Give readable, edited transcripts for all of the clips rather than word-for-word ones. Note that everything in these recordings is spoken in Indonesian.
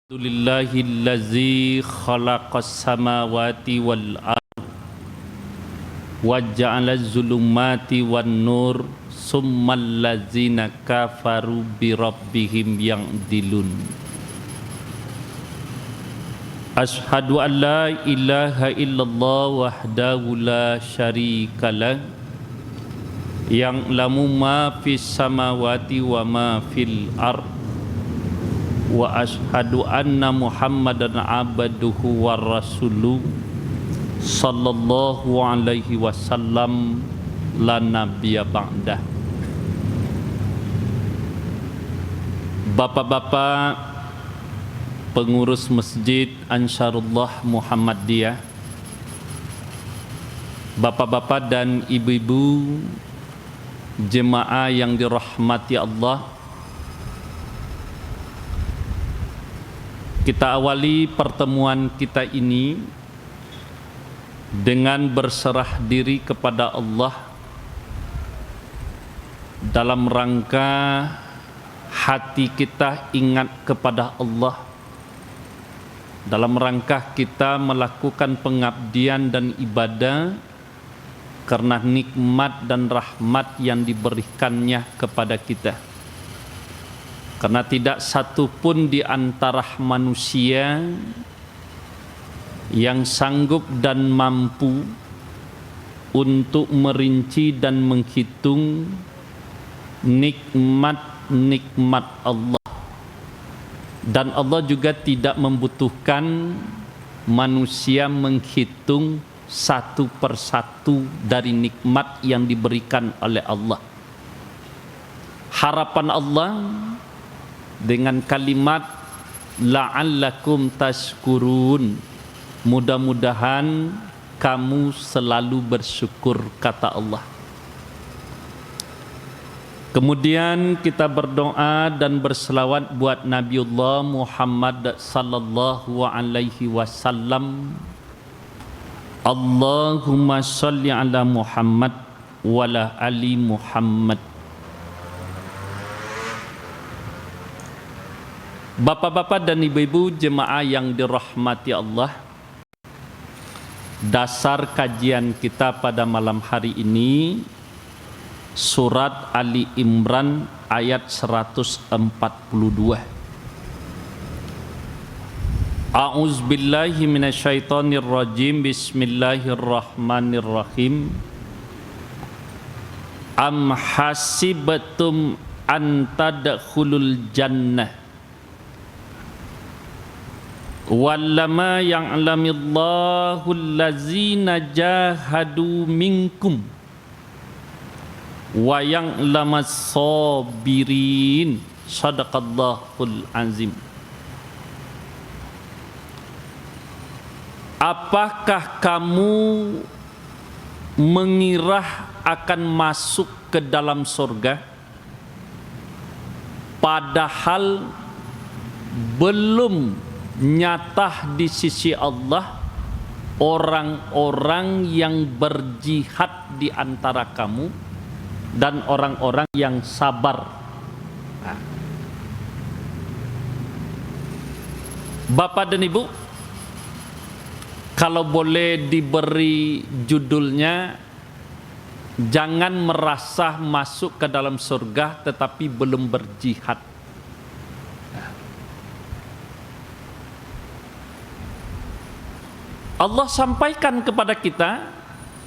Alhamdulillahillazi khalaqas samawati wal ardh wa ja'alaz zulumati wan nur summal ladzina kafaru bi rabbihim ya'dilun. Asyhadu an la ilaha illallah wahdahu la syarikalah ya'lamu ma fis samawati wa ma fil ardh wa ashhadu anna Muhammadan abduhu wa rasuluh sallallahu alaihi wasallam la nabiyya ba'dah. Bapak-bapak pengurus Masjid Ansarullah Muhammadiyah, bapak-bapak dan ibu-ibu jemaah yang dirahmati Allah, kita awali pertemuan kita ini dengan berserah diri kepada Allah dalam rangka hati kita ingat kepada Allah, dalam rangka kita melakukan pengabdian dan ibadah karena nikmat dan rahmat yang diberikannya kepada kita. Karena tidak satu pun di antara manusia yang sanggup dan mampu untuk merinci dan menghitung nikmat-nikmat Allah. Dan Allah juga tidak membutuhkan manusia menghitung satu persatu dari nikmat yang diberikan oleh Allah. Harapan Allah dengan kalimat la'allakum tashkurun, mudah-mudahan kamu selalu bersyukur, kata Allah. Kemudian kita berdoa dan berselawat buat Nabiullah Muhammad sallallahu alaihi wasallam. Allahumma shalli ala Muhammad wa ala ali Muhammad. Bapak-bapak dan ibu-ibu jemaah yang dirahmati Allah, dasar kajian kita pada malam hari ini surat Ali Imran ayat 142. A'udzubillahi minasyaitonir rajim. Bismillahirrahmanirrahim. Am hasibatum an tadkhulul jannah wallama ya'lamillahu allazina jahadu minkum wa ya'lamas sabirin. Shadaqallahul azim. Apakah kamu mengira akan masuk ke dalam surga padahal belum nyata di sisi Allah orang-orang yang berjihad di antara kamu dan orang-orang yang sabar. Bapak dan Ibu, kalau boleh diberi judulnya, jangan merasa masuk ke dalam surga tetapi belum berjihad. Allah sampaikan kepada kita,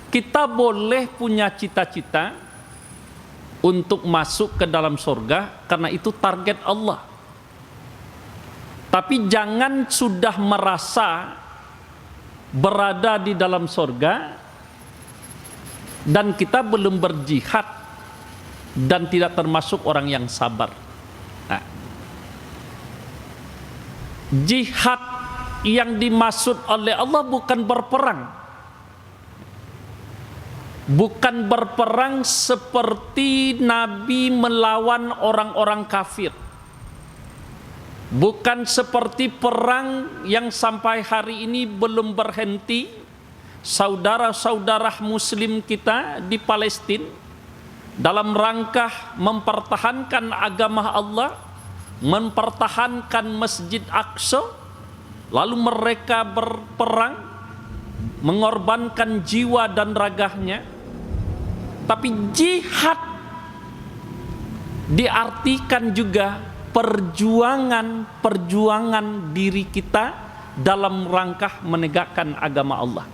kita boleh punya cita-cita untuk masuk ke dalam surga karena itu target Allah. Tapi jangan sudah merasa berada di dalam surga dan kita belum berjihad dan tidak termasuk orang yang sabar. Nah, jihad yang dimaksud oleh Allah bukan berperang. Bukan berperang seperti Nabi melawan orang-orang kafir. Bukan seperti perang yang sampai hari ini belum berhenti. Saudara-saudara muslim kita di Palestina dalam rangka mempertahankan agama Allah mempertahankan Masjid Aqsa, lalu mereka berperang, mengorbankan jiwa dan raganya. Tapi jihad diartikan juga perjuangan diri kita dalam rangka menegakkan agama Allah.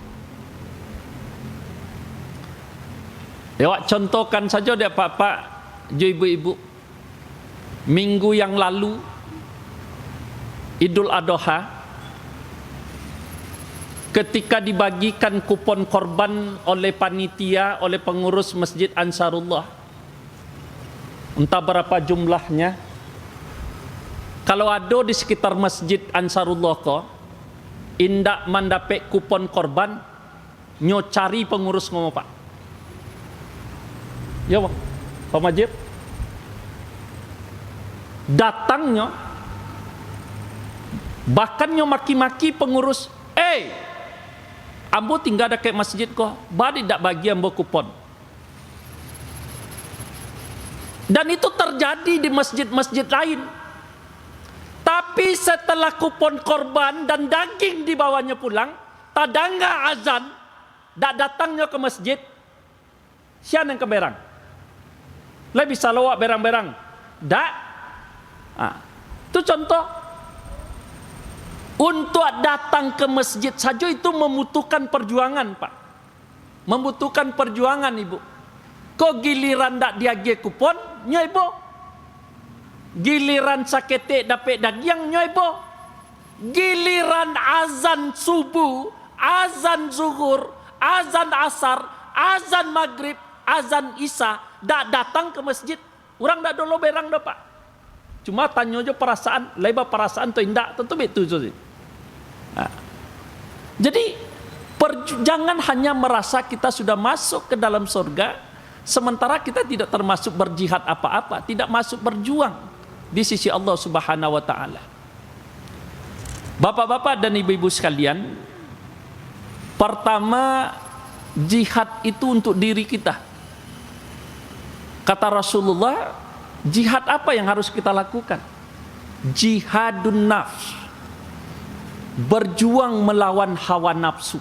Ya, contohkan saja deh Bapak, ibu-ibu. Minggu yang lalu Idul Adha, ketika dibagikan kupon korban oleh panitia, oleh pengurus Masjid Ansarullah, entah berapa jumlahnya, kalau ada di sekitar Masjid Ansarullah kok indak mendapat kupon korban, nyo cari pengurus ngomong Pak. Ya Pak Majid, datangnya bahkan nyo maki-maki pengurus, ambo tinggal dekat masjid kok, badi dak bagi ambo kupon. Dan itu terjadi di masjid-masjid lain. Tapi setelah kupon korban dan daging dibawanya pulang, tadanga azan, dak datangnya ke masjid, siapa yang ke berang? Lebih salawat berang-berang, dak. Itu contoh. Untuk datang ke masjid saja itu membutuhkan perjuangan Pak, membutuhkan perjuangan Ibu. Kok giliran dak diage kupon nyoibo, giliran sakete dapat daging nyoibo, giliran azan subuh, azan zuhur, azan asar, azan maghrib, azan isya dak datang ke masjid, orang dak dolo berang dah Pak. Cuma tanya aja perasaan, lebar perasaan tu indak, tentu betul sih. Jadi jangan hanya merasa kita sudah masuk ke dalam surga, sementara kita tidak termasuk berjihad apa-apa, tidak masuk berjuang di sisi Allah Subhanahu wa taala. Bapak-bapak dan ibu-ibu sekalian, pertama, jihad itu untuk diri kita. Kata Rasulullah, jihad apa yang harus kita lakukan? Jihadun nafs, berjuang melawan hawa nafsu.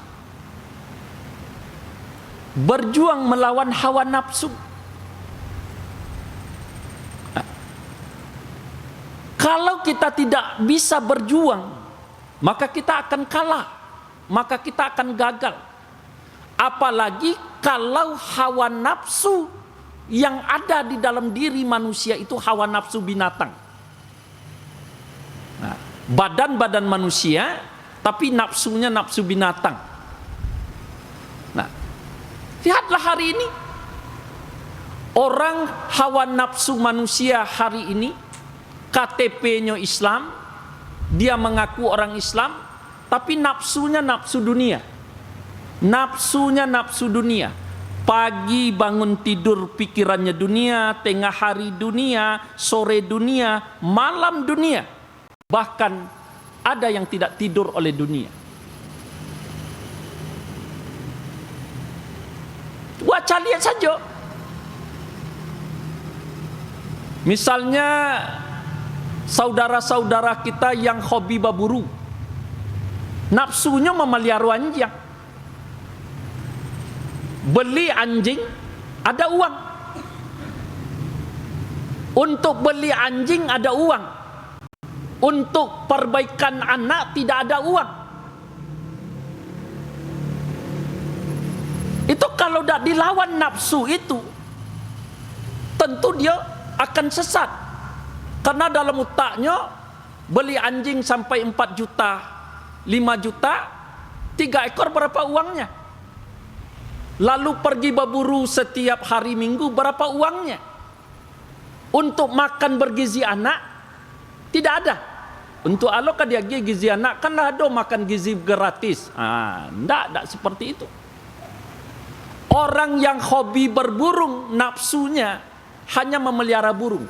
Berjuang melawan hawa nafsu. Kalau kita tidak bisa berjuang, maka kita akan kalah, maka kita akan gagal. Apalagi kalau hawa nafsu yang ada di dalam diri manusia itu hawa nafsu binatang. Badan-badan manusia, tapi nafsunya nafsu binatang. Nah, lihatlah hari ini, orang hawa nafsu manusia hari ini, KTP-nya Islam, dia mengaku orang Islam, tapi nafsunya nafsu dunia. Nafsunya nafsu dunia. Pagi bangun tidur pikirannya dunia, tengah hari dunia, sore dunia, malam dunia. Bahkan ada yang tidak tidur oleh dunia. Baca lihat saja. Misalnya saudara-saudara kita yang hobi berburu, nafsunya memelihara anjing. Beli anjing, ada uang. Untuk beli anjing ada uang. Untuk perbaikan anak tidak ada uang. Itu kalau tidak dilawan nafsu itu, tentu dia akan sesat. Karena dalam otaknya beli anjing sampai 4 juta, 5 juta, 3 ekor berapa uangnya? Lalu pergi berburu setiap hari Minggu, berapa uangnya? Untuk makan bergizi anak, tidak ada. Untuk alok dia gizi anak, kan ada makan gizi gratis. Tidak seperti itu. Orang yang hobi berburung, nafsunya hanya memelihara burung.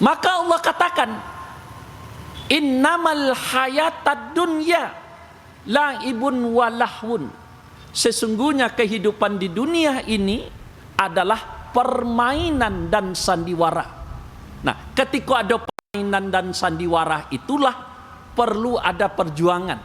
Maka Allah katakan, innamal hayatad dunya la'ibun wa lahwun. Sesungguhnya kehidupan di dunia ini adalah permainan dan sandiwara. Nah, ketika ada permainan dan sandiwara itulah perlu ada perjuangan.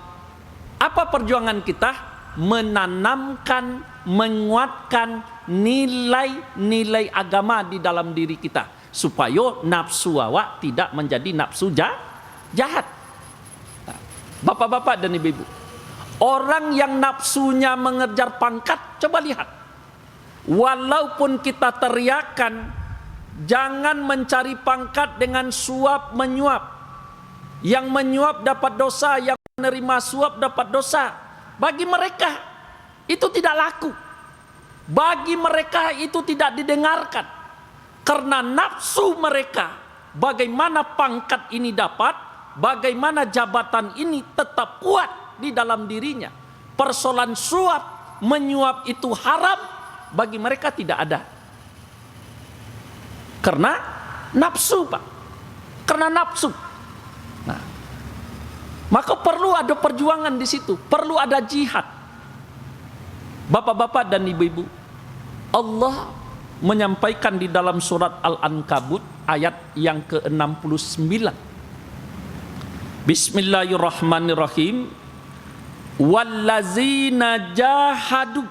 Apa perjuangan kita? Menanamkan, menguatkan nilai-nilai agama di dalam diri kita, supaya nafsu awak tidak menjadi nafsu jahat. Bapak-bapak dan ibu-ibu, orang yang nafsunya mengejar pangkat, coba lihat. Walaupun kita teriakan, jangan mencari pangkat dengan suap menyuap. Yang menyuap dapat dosa, yang menerima suap dapat dosa. Bagi mereka itu tidak laku. Bagi mereka itu tidak didengarkan. Karena nafsu mereka, bagaimana pangkat ini dapat, bagaimana jabatan ini tetap kuat di dalam dirinya. Persoalan suap menyuap itu haram, bagi mereka tidak ada. Karena nafsu, Pak. Karena nafsu. Nah, maka perlu ada perjuangan di situ, perlu ada jihad. Bapak-bapak dan ibu-ibu, Allah menyampaikan di dalam surat Al-Ankabut ayat yang ke-69. Bismillahirrahmanirrahim. Wallazina jahadu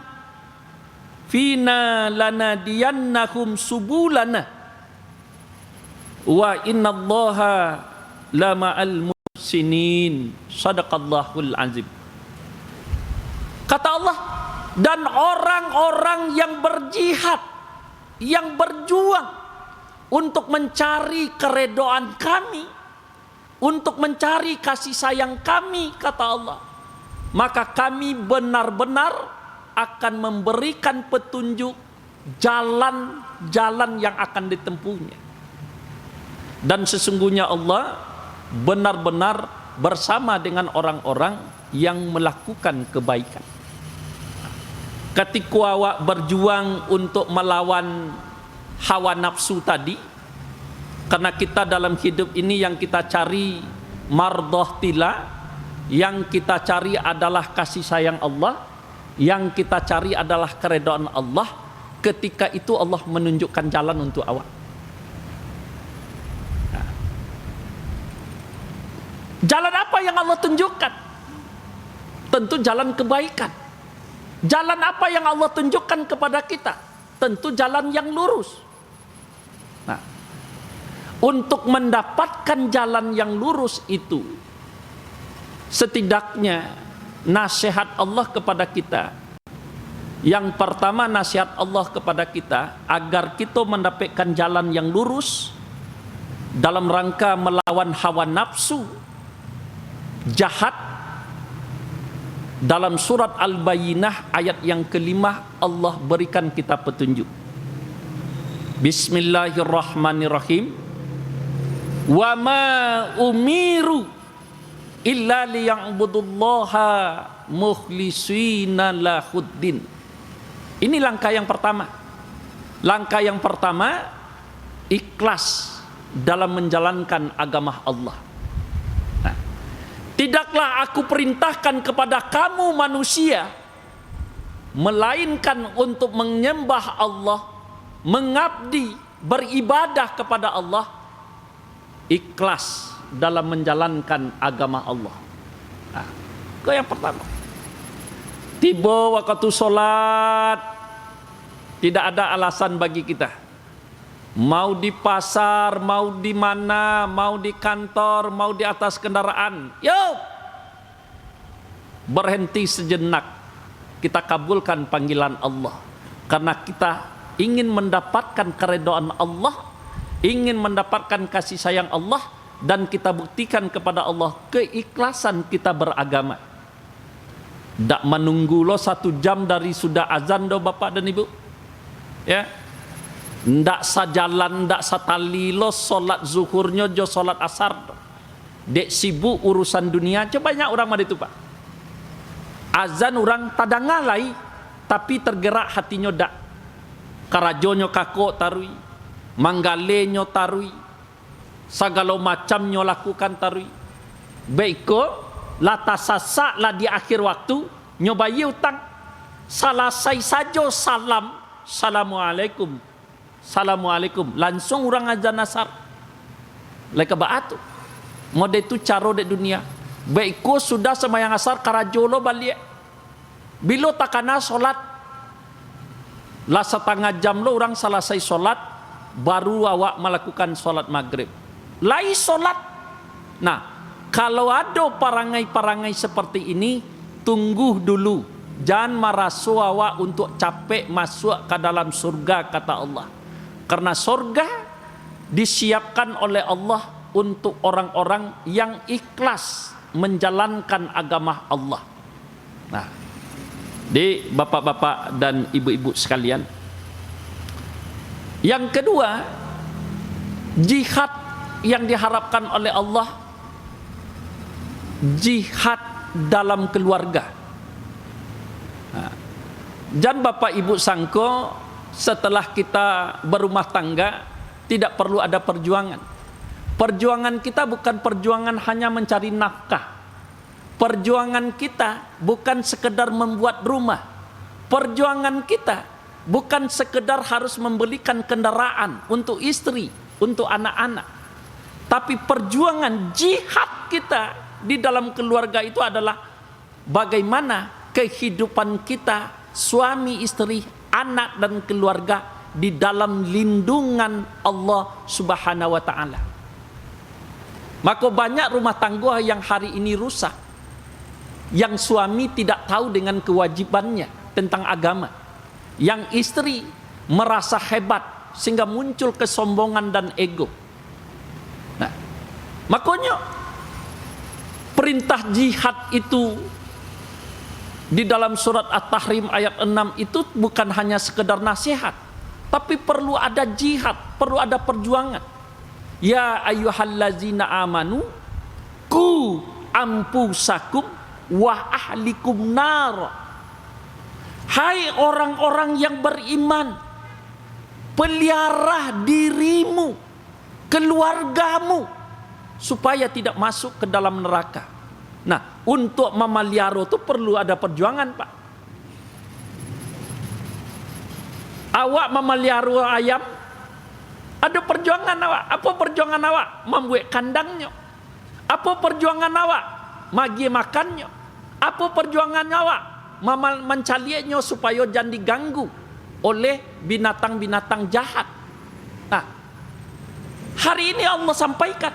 fina lanadiyannahum subulana wa innallaha lama'al muhsinin. Sadaqallahul azim. Kata Allah, dan orang-orang yang berjihad, yang berjuang untuk mencari keredoan kami, untuk mencari kasih sayang kami, kata Allah, maka kami benar-benar akan memberikan petunjuk jalan-jalan yang akan ditempuhnya. Dan sesungguhnya Allah benar-benar bersama dengan orang-orang yang melakukan kebaikan. Ketika awak berjuang untuk melawan hawa nafsu tadi, karena kita dalam hidup ini yang kita cari mardhah tila, yang kita cari adalah kasih sayang Allah, yang kita cari adalah keredaan Allah. Ketika itu Allah menunjukkan jalan untuk awak. Jalan apa yang Allah tunjukkan? Tentu jalan kebaikan. Jalan apa yang Allah tunjukkan kepada kita? Tentu jalan yang lurus. Nah, untuk mendapatkan jalan yang lurus itu, setidaknya nasihat Allah kepada kita. Yang pertama, nasihat Allah kepada kita agar kita mendapatkan jalan yang lurus dalam rangka melawan hawa nafsu jahat. Dalam surat Al-Bayyinah ayat yang kelima, Allah berikan kita petunjuk. Bismillahirrahmanirrahim. Wa ma umiru illa liya'budullaha mukhlishina lahuddin. Ini langkah yang pertama. Langkah yang pertama, ikhlas dalam menjalankan agama Allah. Tidaklah aku perintahkan kepada kamu manusia, melainkan untuk menyembah Allah, mengabdi, beribadah kepada Allah, ikhlas dalam menjalankan agama Allah. Nah, itu yang pertama. Tiba waktu sholat, tidak ada alasan bagi kita. Mau di pasar, mau di mana, mau di kantor, mau di atas kendaraan, yuk berhenti sejenak, kita kabulkan panggilan Allah, karena kita ingin mendapatkan keredaan Allah, ingin mendapatkan kasih sayang Allah, dan kita buktikan kepada Allah keikhlasan kita beragama. Tak menunggu lo 1 jam dari sudah azan do bapak dan ibu, ya. Ndak sajalan, ndak satali lo solat zuhurnya jo solat asar. Dek sibuk urusan dunia. Coba banyak orang mah itu, Pak. Azan orang tadangalai, tapi tergerak hatinya dak. Karajonyo kako tarui, manggalenyo tarui, segala macamnya lakukan tarui. Baiko lata sasa lah di akhir waktu nyobai utang. Salasai saja salam, assalamualaikum. Assalamualaikum, langsung orang azan asar. leka baatu mode itu caro de dunia baikku sudah semayang asar karajolo balik bilo takana solat lah setengah jam lo orang selesai solat baru awak melakukan solat maghrib lai solat. Nah kalau ada parangai-parangai seperti ini tunggu dulu, jangan merasu awak untuk capek masuk ke dalam surga kata Allah, karena surga disiapkan oleh Allah untuk orang-orang yang ikhlas menjalankan agama Allah. Nah, di bapak-bapak dan ibu-ibu sekalian, yang kedua, jihad yang diharapkan oleh Allah, jihad dalam keluarga. Nah, dan bapak ibu sangko setelah kita berumah tangga tidak perlu ada perjuangan. Perjuangan kita bukan perjuangan hanya mencari nafkah. Perjuangan kita bukan sekedar membuat rumah. Perjuangan kita bukan sekedar harus membelikan kendaraan untuk istri, untuk anak-anak. Tapi perjuangan jihad kita di dalam keluarga itu adalah bagaimana kehidupan kita, suami, istri, anak dan keluarga di dalam lindungan Allah Subhanahu wa taala. Maka banyak rumah tangga yang hari ini rusak, yang suami tidak tahu dengan kewajibannya tentang agama, yang istri merasa hebat sehingga muncul kesombongan dan ego. Nah, makanya perintah jihad itu di dalam surat At-Tahrim ayat 6 itu bukan hanya sekedar nasihat, tapi perlu ada jihad, perlu ada perjuangan. Ya ayyuhallazina amanu qu anfusakum wa ahlikum nar. Hai orang-orang yang beriman, pelihara dirimu, keluargamu supaya tidak masuk ke dalam neraka. Nah, untuk memelihara itu perlu ada perjuangan, Pak. Awak memelihara ayam, ada perjuangan awak. Apa perjuangan awak? Membuat kandangnya. Apa perjuangan awak? Magi makannya. Apa perjuangan awak? Mencalinya supaya jangan diganggu oleh binatang-binatang jahat. Nah, hari ini Allah sampaikan,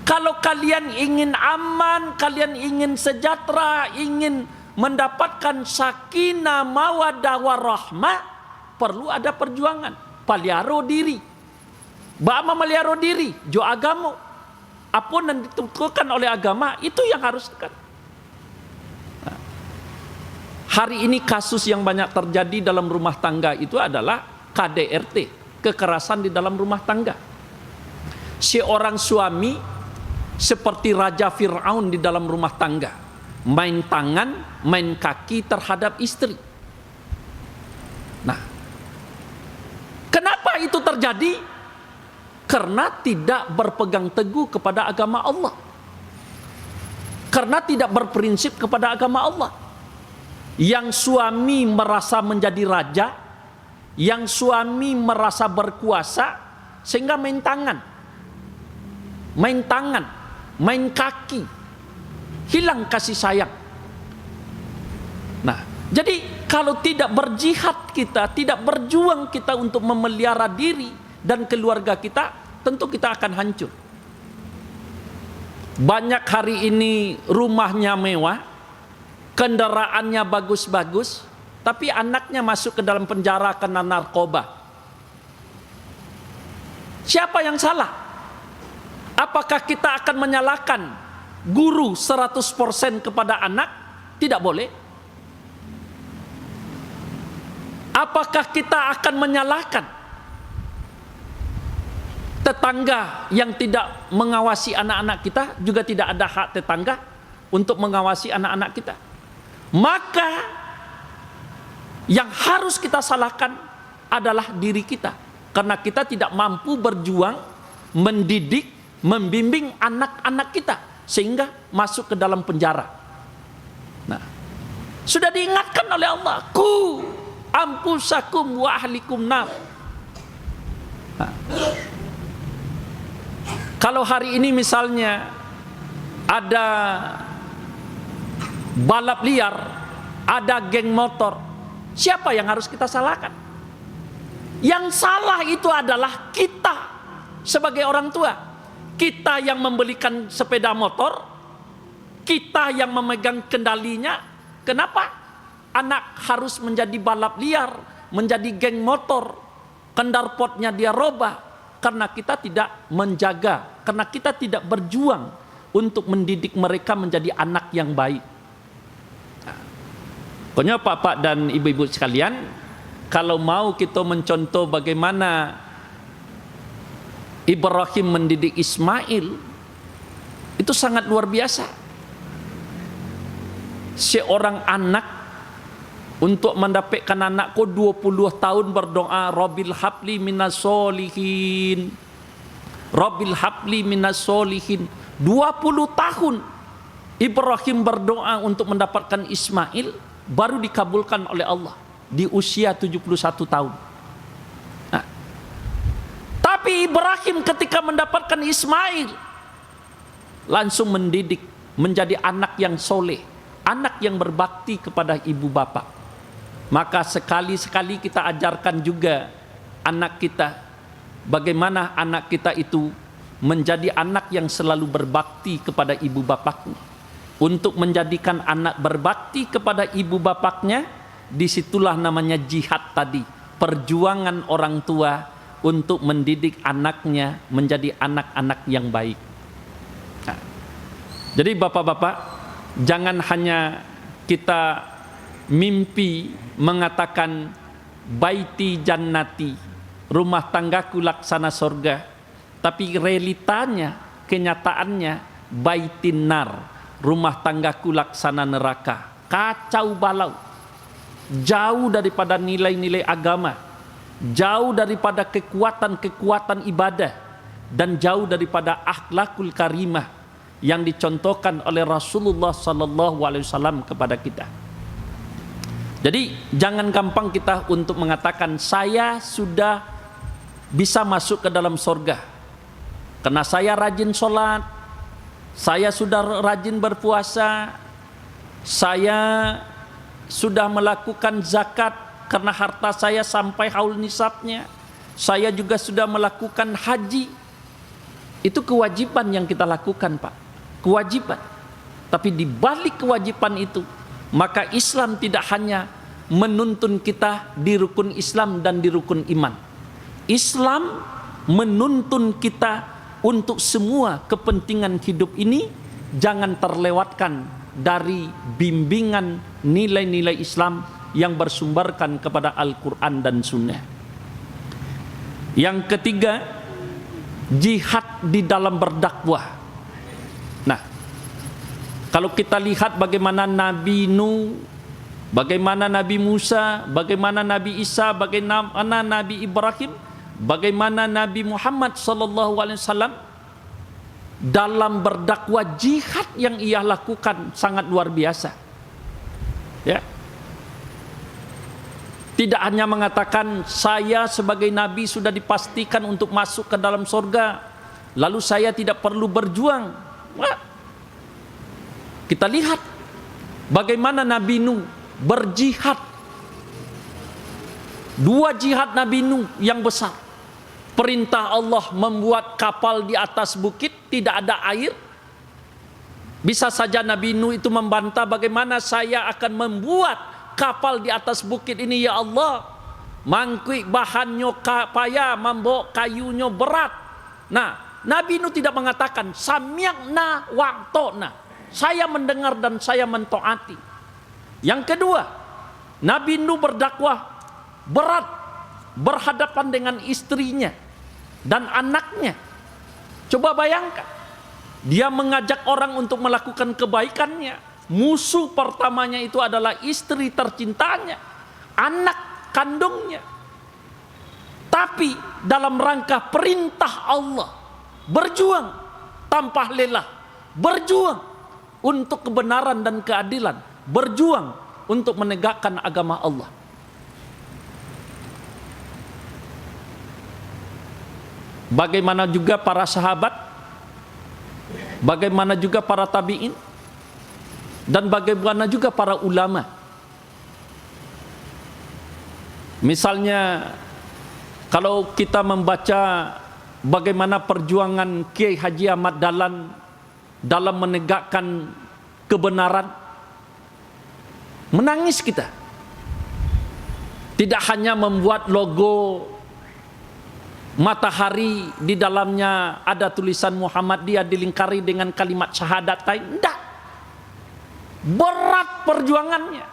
kalau kalian ingin aman, kalian ingin sejahtera, ingin mendapatkan sakinah, mawaddah, warahmah, perlu ada perjuangan. Pelihara diri. Bama melihara diri, jo agama. Apa yang ditentukan oleh agama, itu yang harus dekat. Nah, hari ini kasus yang banyak terjadi dalam rumah tangga itu adalah KDRT, kekerasan di dalam rumah tangga. Seorang suami seperti Raja Fir'aun di dalam rumah tangga, main tangan, main kaki terhadap istri. Nah, kenapa itu terjadi? Karena tidak berpegang teguh kepada agama Allah, karena tidak berprinsip kepada agama Allah. Yang suami merasa menjadi raja, yang suami merasa berkuasa, sehingga main tangan, main kaki, hilang kasih sayang. Nah, jadi kalau tidak berjihad kita, tidak berjuang kita untuk memelihara diri dan keluarga kita, tentu kita akan hancur. Banyak hari ini rumahnya mewah, kendaraannya bagus-bagus, tapi anaknya masuk ke dalam penjara kena narkoba. Siapa yang salah? Apakah kita akan menyalahkan guru 100% kepada anak? Tidak boleh. Apakah kita akan menyalahkan tetangga yang tidak mengawasi anak-anak kita? Juga tidak ada hak tetangga untuk mengawasi anak-anak kita. Maka yang harus kita salahkan adalah diri kita, karena kita tidak mampu berjuang mendidik, membimbing anak-anak kita sehingga masuk ke dalam penjara. Nah, sudah diingatkan oleh Allah, ku anfusakum wa ahlikum nar. Nah, Kalau hari ini misalnya ada balap liar, ada geng motor, siapa yang harus kita salahkan? Yang salah itu adalah kita sebagai orang tua. Kita yang membelikan sepeda motor, kita yang memegang kendalinya. Kenapa anak harus menjadi balap liar, menjadi geng motor, kendarpotnya dia robah? Karena kita tidak menjaga, karena kita tidak berjuang untuk mendidik mereka menjadi anak yang baik. Pokoknya Bapak dan Ibu-ibu sekalian, kalau mau kita mencontoh bagaimana Ibrahim mendidik Ismail, itu sangat luar biasa. Seorang anak untuk mendapatkan anakku 20 tahun berdoa, Rabbil habli minas solihin, Rabbil habli minas solihin. 20 tahun Ibrahim berdoa untuk mendapatkan Ismail, baru dikabulkan oleh Allah di usia 71 tahun. Nah, tapi Ibrahim ketika mendapatkan Ismail langsung mendidik menjadi anak yang soleh, anak yang berbakti kepada ibu bapak. Maka sekali-sekali kita ajarkan juga anak kita bagaimana anak kita itu menjadi anak yang selalu berbakti kepada ibu bapaknya. Untuk menjadikan anak berbakti kepada ibu bapaknya, disitulah namanya jihad tadi, perjuangan orang tua untuk mendidik anaknya menjadi anak-anak yang baik. Nah, jadi bapak-bapak, jangan hanya kita mimpi mengatakan baiti jannati, rumah tanggaku laksana surga, tapi realitanya, kenyataannya baitin nar, rumah tanggaku laksana neraka. Kacau balau, jauh daripada nilai-nilai agama, jauh daripada kekuatan-kekuatan ibadah, dan jauh daripada akhlakul karimah yang dicontohkan oleh Rasulullah SAW kepada kita. Jadi jangan gampang kita untuk mengatakan saya sudah bisa masuk ke dalam surga karena saya rajin sholat, saya sudah rajin berpuasa, saya sudah melakukan zakat karena harta saya sampai haul nisabnya, saya juga sudah melakukan haji. Itu kewajiban yang kita lakukan, Pak, kewajiban. Tapi di balik kewajiban itu, maka Islam tidak hanya menuntun kita di rukun Islam dan di rukun iman. Islam menuntun kita untuk semua kepentingan hidup ini jangan terlewatkan dari bimbingan nilai-nilai Islam yang bersumberkan kepada Al-Quran dan Sunnah. Yang ketiga, jihad di dalam berdakwah. Nah, kalau kita lihat bagaimana Nabi Nuh, bagaimana Nabi Musa, bagaimana Nabi Isa, bagaimana Nabi Ibrahim, bagaimana Nabi Muhammad SAW dalam berdakwah, jihad yang ia lakukan sangat luar biasa. Ya. Tidak hanya mengatakan saya sebagai nabi sudah dipastikan untuk masuk ke dalam surga, lalu saya tidak perlu berjuang. Nah, kita lihat bagaimana Nabi Nuh berjihad. 2 jihad Nabi Nuh yang besar. Perintah Allah membuat kapal di atas bukit, tidak ada air. Bisa saja Nabi Nuh itu membantah, bagaimana saya akan membuat kapal di atas bukit ini ya Allah. Mangkui bahannya payah, membawa kayunya berat. Nah, Nabi Nuh tidak mengatakan sami'na wa ta'na, saya mendengar dan saya mentaati. Yang kedua, Nabi Nuh berdakwah berat, berhadapan dengan istrinya dan anaknya. Coba bayangkan, dia mengajak orang untuk melakukan kebaikannya. Musuh pertamanya itu adalah istri tercintanya, anak kandungnya. Tapi dalam rangka perintah Allah, berjuang tanpa lelah, berjuang untuk kebenaran dan keadilan, berjuang untuk menegakkan agama Allah. Bagaimana juga para sahabat bagaimana juga para tabi'in, dan bagaimana juga para ulama. Misalnya kalau kita membaca bagaimana perjuangan Kiai Haji Ahmad Dahlan dalam menegakkan kebenaran, menangis kita. Tidak hanya membuat logo matahari, di dalamnya ada tulisan Muhammadiyah dilingkari dengan kalimat syahadatain. Tidak. Berat perjuangannya.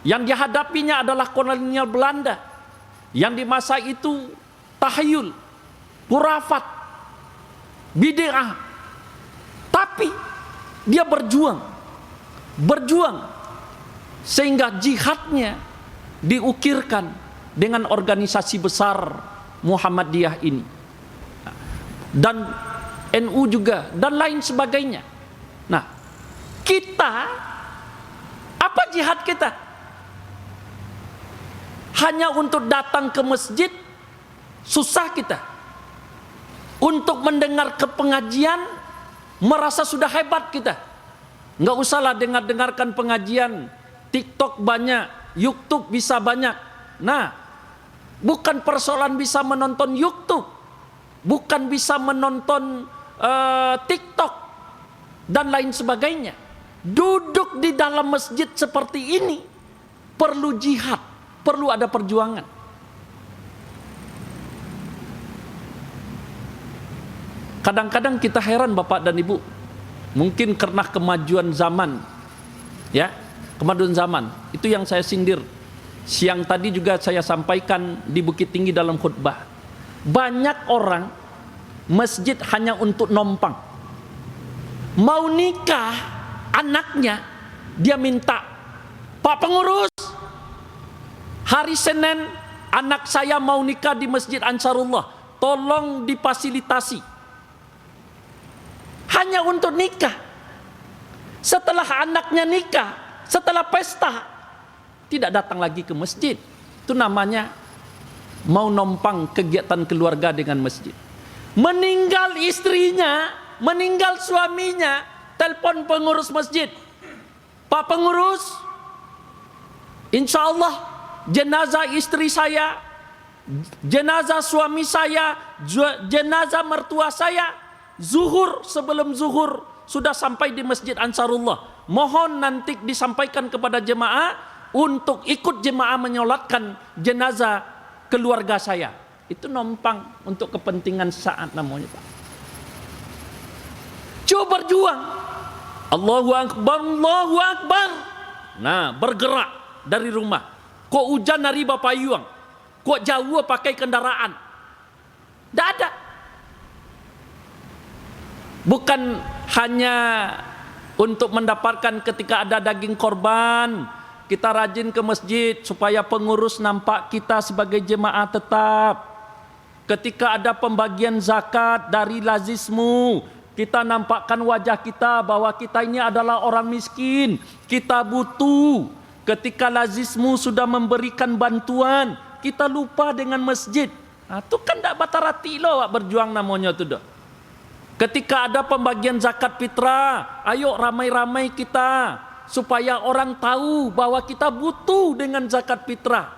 Yang dihadapinya adalah kolonial Belanda, yang di masa itu tahayul, khurafat, bid'ah. Tapi dia berjuang sehingga jihadnya diukirkan dengan organisasi besar Muhammadiyah ini, dan NU juga, dan lain sebagainya. Nah, kita, apa jihad kita? Hanya untuk datang ke masjid susah kita. Untuk mendengar ke pengajian merasa sudah hebat kita. Nggak usahlah dengarkan pengajian, TikTok banyak, YouTube bisa banyak. Nah, bukan persoalan bisa menonton YouTube, bukan bisa menonton TikTok dan lain sebagainya. Duduk di dalam masjid seperti ini perlu jihad, perlu ada perjuangan. Kadang-kadang kita heran Bapak dan Ibu, mungkin karena kemajuan zaman, ya, kemajuan zaman. Itu yang saya sindir. Siang tadi juga saya sampaikan di Bukit Tinggi dalam khutbah. Banyak orang masjid hanya untuk nompang. Mau nikah anaknya, dia minta, Pak Pengurus, hari Senin anak saya mau nikah di Masjid Ansarullah, tolong difasilitasi. Hanya untuk nikah. Setelah anaknya nikah, setelah pesta, tidak datang lagi ke masjid. Itu namanya mau nompang kegiatan keluarga dengan masjid. Meninggal istrinya, meninggal suaminya, telepon pengurus masjid, Pak Pengurus, insya Allah jenazah istri saya, jenazah suami saya, jenazah mertua saya, zuhur, sebelum zuhur sudah sampai di Masjid Ansarullah. Mohon nanti disampaikan kepada jemaah untuk ikut jemaah menyolatkan jenazah keluarga saya. Itu nompang untuk kepentingan saat namanya Pak. Coba berjuang. Allahu Akbar, Allahu Akbar. Nah, bergerak dari rumah. Kok hujan dari Bapak Yuang? Kok jauh pakai kendaraan? Tidak ada. Bukan hanya untuk mendapatkan ketika ada daging korban, kita rajin ke masjid supaya pengurus nampak kita sebagai jemaah tetap. Ketika ada pembagian zakat dari lazismu, kita nampakkan wajah kita bahwa kita ini adalah orang miskin, kita butuh. Ketika lazismu sudah memberikan bantuan, kita lupa dengan masjid. Nah, itu kan tidak batarati loh berjuang namanya itu dah. Ketika ada pembagian zakat fitrah, ayo ramai-ramai kita supaya orang tahu bahwa kita butuh dengan zakat fitrah.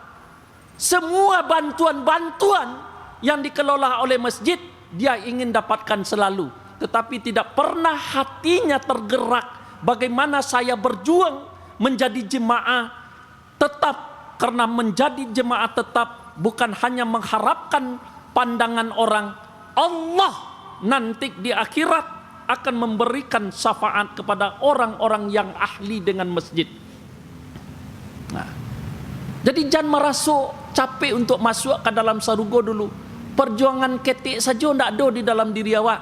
Semua bantuan-bantuan yang dikelola oleh masjid dia ingin dapatkan selalu, tetapi tidak pernah hatinya tergerak bagaimana saya berjuang menjadi jemaah tetap. Karena menjadi jemaah tetap bukan hanya mengharapkan pandangan orang, Allah nanti di akhirat akan memberikan syafaat kepada orang-orang yang ahli dengan masjid. Nah, jadi jangan merasa capek untuk masuk ke dalam sarugo dulu. Perjuangan ketik saja tidak ada di dalam diri awak.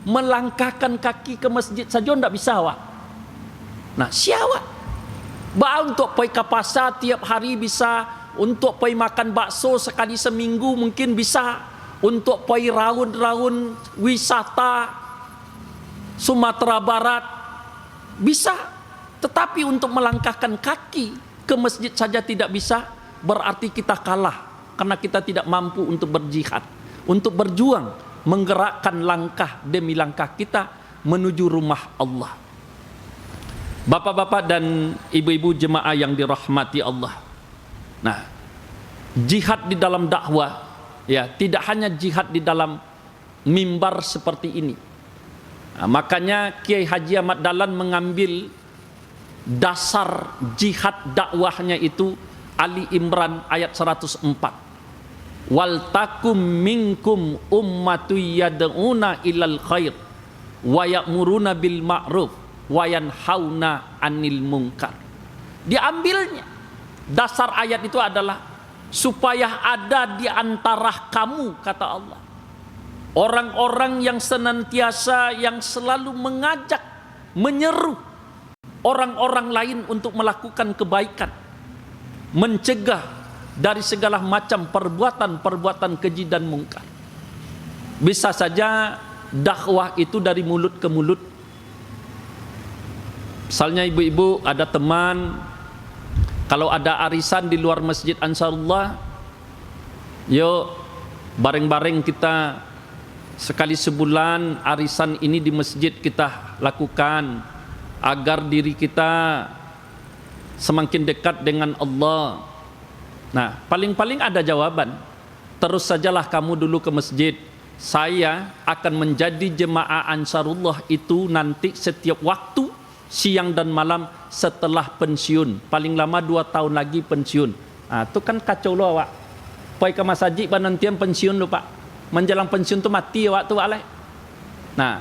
Melangkahkan kaki ke masjid saja tidak bisa awak. Nah, siapa? Untuk pergi ke pasar tiap hari bisa, untuk pergi makan bakso sekali seminggu mungkin bisa, untuk pergi raun-raun wisata Sumatera Barat bisa, tetapi untuk melangkahkan kaki ke masjid saja tidak bisa, berarti kita kalah karena kita tidak mampu untuk berjihad, untuk berjuang, menggerakkan langkah demi langkah kita menuju rumah Allah. Bapak-bapak dan ibu-ibu jemaah yang dirahmati Allah. Nah, jihad di dalam dakwah, ya, tidak hanya jihad di dalam mimbar seperti ini. Nah, makanya Kiai Haji Ahmad Dahlan mengambil dasar jihad dakwahnya itu Ali Imran ayat 104. Wal takum minkum ummatu yad'una ilal khair wa ya'muruna bil ma'ruf wa yanhauna 'anil munkar. Diambilnya dasar ayat itu adalah supaya ada di antara kamu, kata Allah, orang-orang yang senantiasa, yang selalu mengajak, menyeru orang-orang lain untuk melakukan kebaikan, mencegah dari segala macam perbuatan-perbuatan keji dan mungkar. Bisa saja dakwah itu dari mulut ke mulut. Misalnya ibu-ibu ada teman, kalau ada arisan di luar Masjid Ansarullah, yuk bareng-bareng kita sekali sebulan arisan ini di masjid kita lakukan, agar diri kita semakin dekat dengan Allah. Nah, paling-paling ada jawaban. Terus sajalah kamu dulu ke masjid. Saya akan menjadi jemaah Ansarullah itu nanti setiap waktu, siang dan malam setelah pensiun. Paling lama 2 tahun lagi pensiun. Nah, itu kan kacau loh, Wak. Pai ke masjid nantian pensiun loh, Pak. Menjelang pensiun tuh mati waktu alai. Nah,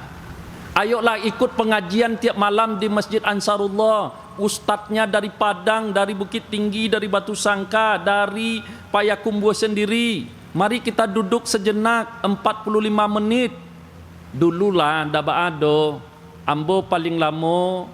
ayolah ikut pengajian tiap malam di Masjid Ansarullah. Ustadznya dari Padang, dari Bukit Tinggi, dari Batu Sangka, dari Payakumbuh sendiri. Mari kita duduk sejenak 45 menit. Dululah daba ado. Ambo paling lama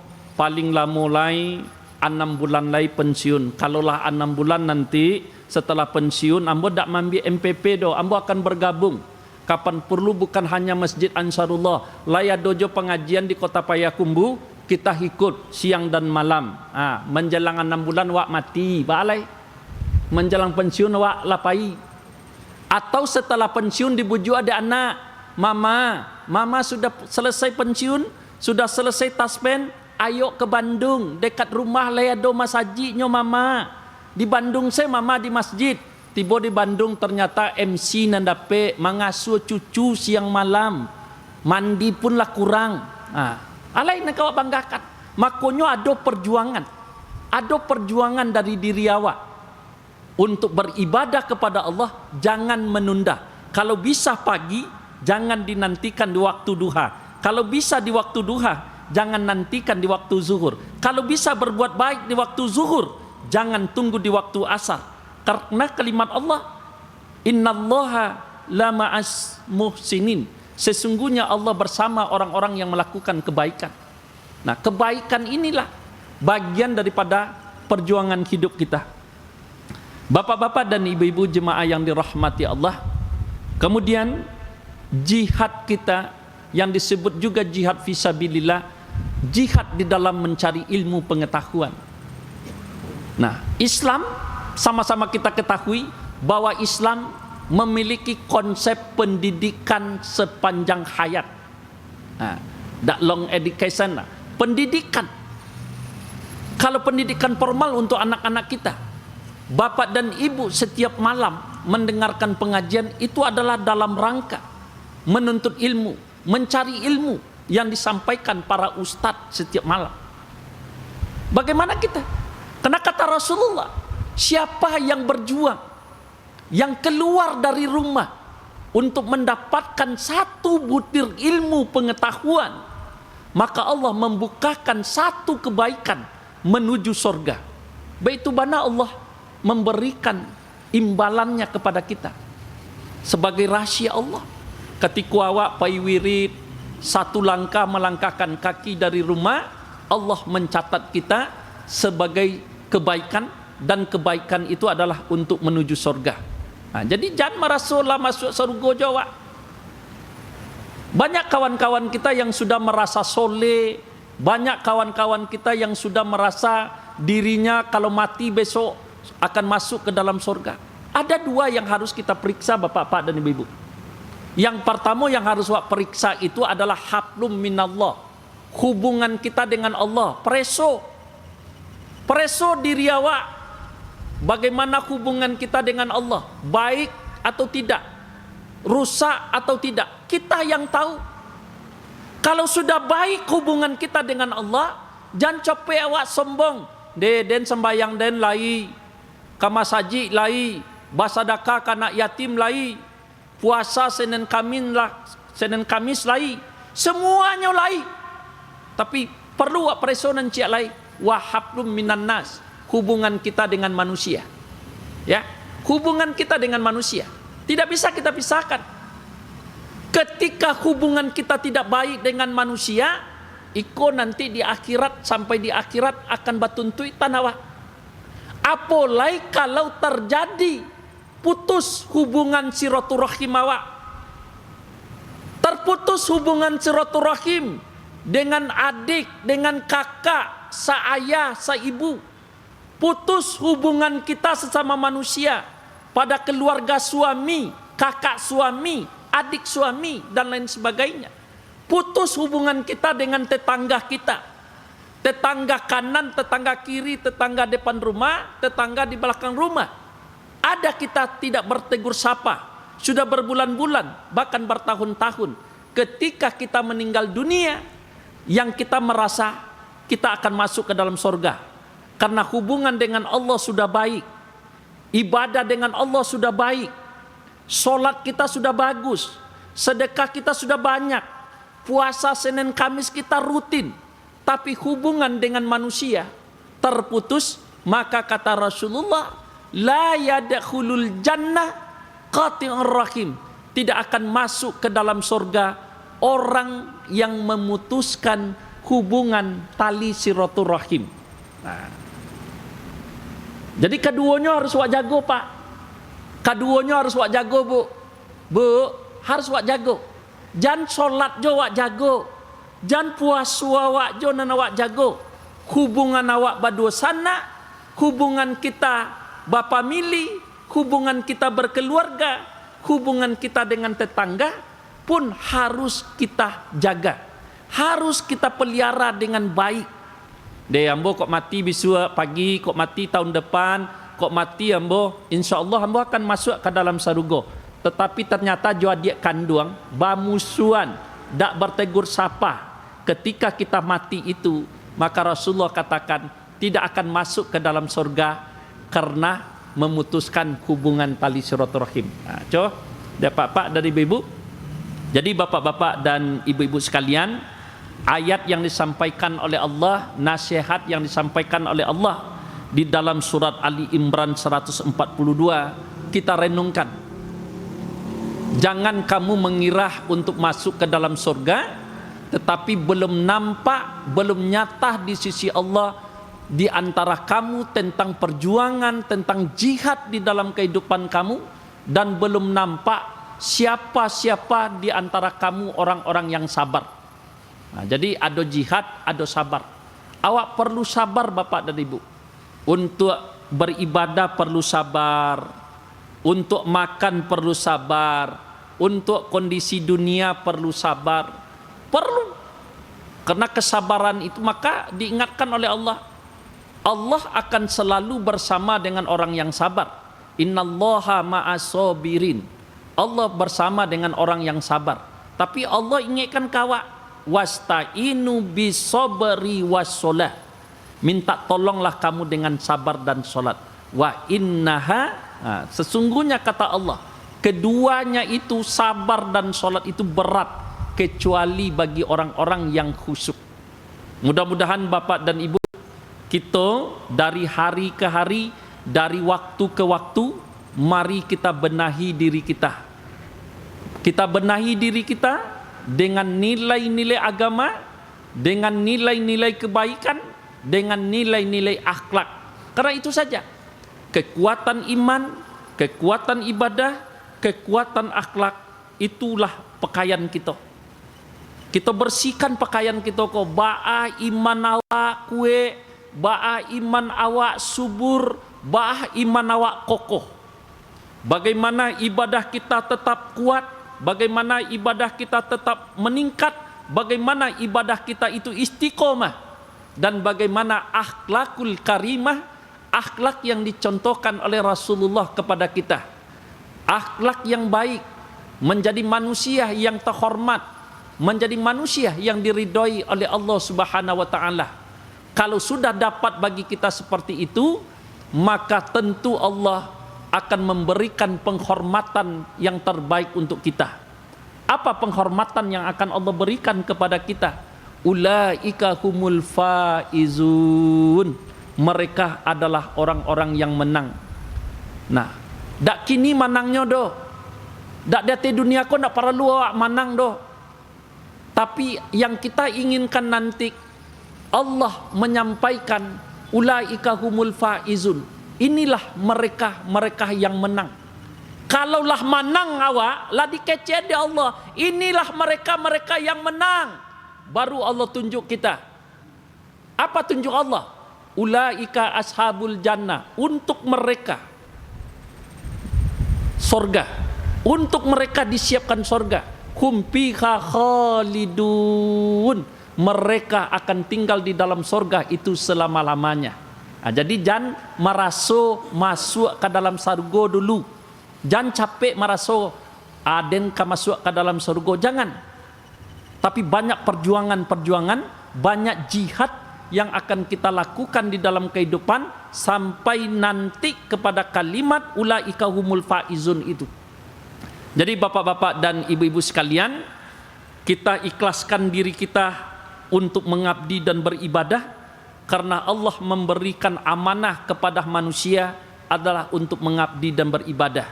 lai 6 bulan lai pensiun. Kalaulah 6 bulan nanti setelah pensiun ambo dak mambi MPP do, ambo akan bergabung. Kapan perlu bukan hanya Masjid Ansarullah, laya dojo pengajian di Kota Payakumbuh, kita ikut siang dan malam. Menjelang 6 bulan wak mati, balai. Menjelang pensiun wak lapai. Atau setelah pensiun dibujuk ada anak, mama sudah selesai pensiun, sudah selesai taspen, ayo ke Bandung, dekat rumah Leado Masaji nyo mama. Di Bandung saya mama di masjid. Tiba di Bandung ternyata MC nandape mengasuh cucu siang malam. Mandi pun lah kurang. Alai nak awak banggakan. Makonyo ada perjuangan. Ada perjuangan dari diri awak. Untuk beribadah kepada Allah, jangan menunda. Kalau bisa pagi, jangan dinantikan di waktu duha. Kalau bisa di waktu duha, jangan nantikan di waktu zuhur. Kalau bisa berbuat baik di waktu zuhur, jangan tunggu di waktu asar. Karena kalimat Allah, innallaha la ma'as muhsinin. Sesungguhnya Allah bersama orang-orang yang melakukan kebaikan. Nah, kebaikan inilah bagian daripada perjuangan hidup kita. Bapak-bapak dan ibu-ibu jemaah yang dirahmati Allah. Kemudian jihad kita yang disebut juga jihad fisabilillah, jihad di dalam mencari ilmu pengetahuan. Nah, Islam sama-sama kita ketahui bahwa Islam memiliki konsep pendidikan sepanjang hayat. That long education lah. Pendidikan. Kalau pendidikan formal untuk anak-anak kita, bapak dan ibu setiap malam mendengarkan pengajian itu adalah dalam rangka menuntut ilmu, mencari ilmu yang disampaikan para ustadz setiap malam. Bagaimana kita? Karena kata Rasulullah, siapa yang berjuang, yang keluar dari rumah untuk mendapatkan satu butir ilmu pengetahuan, maka Allah membukakan satu kebaikan menuju surga. Baitu bana Allah memberikan imbalannya kepada kita sebagai rahasia Allah. Ketika awak pai wirid satu langkah melangkahkan kaki dari rumah, Allah mencatat kita sebagai kebaikan, dan kebaikan itu adalah untuk menuju surga. Jadi jangan merasa masuk surga Jawa. Banyak kawan-kawan kita yang sudah merasa soleh, banyak kawan-kawan kita yang sudah merasa dirinya kalau mati besok akan masuk ke dalam surga. Ada dua yang harus kita periksa bapak-bapak dan ibu-ibu. Yang pertama yang harus wak periksa itu adalah hablum minallah, hubungan kita dengan Allah. Preso diri awak, bagaimana hubungan kita dengan Allah, baik atau tidak, rusak atau tidak, kita yang tahu. Kalau sudah baik hubungan kita dengan Allah, jangan capek awak sombong. Den sembayang den lai, kamasaji lai, basadaka kanak yatim lai, puasa Senin Kamis lai, semuanya lai. Tapi perlu wak presonan ciak lai, wa hablum minan nas, hubungan kita dengan manusia. Ya, hubungan kita dengan manusia tidak bisa kita pisahkan. Ketika hubungan kita tidak baik dengan manusia, iko nanti di akhirat, sampai di akhirat akan batuntui tanawa. Apalagi kalau terjadi putus hubungan silaturahim awak, terputus hubungan silaturahim dengan adik, dengan kakak, seayah, seibu, putus hubungan kita sesama manusia pada keluarga suami, kakak suami, adik suami, dan lain sebagainya. Putus hubungan kita dengan tetangga kita, tetangga kanan, tetangga kiri, tetangga depan rumah, tetangga di belakang rumah. Ada kita tidak bertegur sapa, sudah berbulan-bulan, bahkan bertahun-tahun. Ketika kita meninggal dunia, yang kita merasa kita akan masuk ke dalam surga, karena hubungan dengan Allah sudah baik, ibadah dengan Allah sudah baik, sholat kita sudah bagus, sedekah kita sudah banyak, puasa Senin Kamis kita rutin, tapi hubungan dengan manusia terputus. Maka kata Rasulullah, la yadkhulul jannah qati'ur rahim, tidak akan masuk ke dalam surga orang yang memutuskan hubungan tali silaturahim. Nah, jadi keduanya harus wak jago, Pak. Keduanya harus wak jago, Bu, harus wak jago. Jangan sholat jo wak jago, jangan puasa wak jo nana wak jago. Hubungan awak badosana, hubungan kita bapa mili, hubungan kita berkeluarga, hubungan kita dengan tetangga pun harus kita jaga, harus kita pelihara dengan baik. Deh ambo kok mati besok pagi, kok mati tahun depan, kok mati ambo, insya Allah ambo akan masuk ke dalam surga. Tetapi ternyata jo adik kandung bamusuan, dak bertegur sapa. Ketika kita mati itu, maka Rasulullah katakan tidak akan masuk ke dalam surga karena memutuskan hubungan tali silaturahim. Nah, Pak dari ibu. Jadi bapak-bapak dan ibu-ibu sekalian, ayat yang disampaikan oleh Allah, nasihat yang disampaikan oleh Allah di dalam surat Ali Imran 142, kita renungkan. Jangan kamu mengira untuk masuk ke dalam surga, tetapi belum nampak, belum nyata di sisi Allah di antara kamu tentang perjuangan, tentang jihad di dalam kehidupan kamu, dan belum nampak siapa-siapa di antara kamu orang-orang yang sabar. Nah, jadi ada jihad, ada sabar. Awak perlu sabar Bapak dan Ibu. Untuk beribadah perlu sabar, untuk makan perlu sabar, untuk kondisi dunia perlu sabar. Perlu. Karena kesabaran itu maka diingatkan oleh Allah. Allah akan selalu bersama dengan orang yang sabar. Innallaha ma'as-sabirin. Allah bersama dengan orang yang sabar. Tapi Allah ingatkan kawa, wasta'inu bisobri wassolah. Minta tolonglah kamu dengan sabar dan solat. Wa innaha, sesungguhnya kata Allah, keduanya itu, sabar dan solat itu berat, kecuali bagi orang-orang yang khusyuk. Mudah-mudahan Bapak dan Ibu, kita dari hari ke hari, dari waktu ke waktu, mari kita benahi diri kita. Kita benahi diri kita dengan nilai-nilai agama, dengan nilai-nilai kebaikan, dengan nilai-nilai akhlak. Karena itu saja, kekuatan iman, kekuatan ibadah, kekuatan akhlak, itulah pakaian kita. Kita bersihkan pakaian kita kok. Ba'a iman awak kue, ba'a iman awak subur, ba'a iman awak kokoh. Bagaimana ibadah kita tetap kuat, bagaimana ibadah kita tetap meningkat, bagaimana ibadah kita itu istiqomah, dan bagaimana akhlakul karimah, akhlak yang dicontohkan oleh Rasulullah kepada kita, akhlak yang baik, menjadi manusia yang terhormat, menjadi manusia yang diridhoi oleh Allah Subhanahu wa taala. Kalau sudah dapat bagi kita seperti itu, maka tentu Allah akan memberikan penghormatan yang terbaik untuk kita. Apa penghormatan yang akan Allah berikan kepada kita? Ulaika humul faizun. Mereka adalah orang-orang yang menang. Nah, dak kini manangnya doh. Dak dati dunia ko dak perlu awak manang doh. Tapi yang kita inginkan nanti, Allah menyampaikan ulaika humul faizun. Inilah mereka yang menang. Kalaulah menang awak, lah dikecet ya Allah. Inilah mereka yang menang. Baru Allah tunjuk kita. Apa tunjuk Allah? Ulaika ashabul jannah. Untuk mereka sorga. Untuk mereka disiapkan sorga. Hum fiha khalidun. Mereka akan tinggal di dalam sorga itu selama-lamanya. Nah, jadi jangan merasa masuk ke dalam surga dulu. Jangan capek merasa aden ke masuk ke dalam surga. Jangan. Tapi banyak perjuangan, banyak jihad yang akan kita lakukan di dalam kehidupan sampai nanti kepada kalimat ulaika humul faizun itu. Jadi bapak-bapak dan ibu-ibu sekalian, kita ikhlaskan diri kita untuk mengabdi dan beribadah. Karena Allah memberikan amanah kepada manusia adalah untuk mengabdi dan beribadah.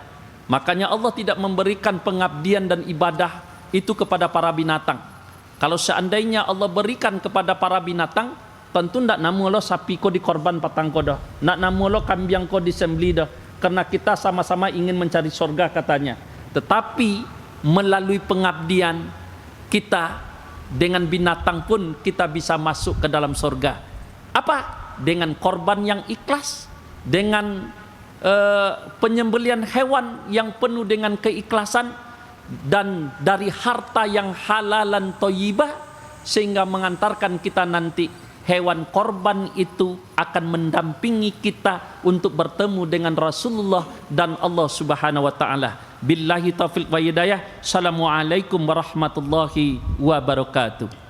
Makanya Allah tidak memberikan pengabdian dan ibadah itu kepada para binatang. Kalau seandainya Allah berikan kepada para binatang, tentu ndak namu lo sapi ko dikorban patang ko dah, ndak namu lo kambing ko disembeli dah. Karena kita sama-sama ingin mencari surga katanya. Tetapi melalui pengabdian kita dengan binatang pun kita bisa masuk ke dalam surga. Apa? Dengan korban yang ikhlas, dengan penyembelian hewan yang penuh dengan keikhlasan, dan dari harta yang halalan thayyibah, sehingga mengantarkan kita nanti hewan korban itu akan mendampingi kita untuk bertemu dengan Rasulullah dan Allah Subhanahu wa taala. Billahi taufiq wa hidayah. Assalamualaikum warahmatullahi wabarakatuh.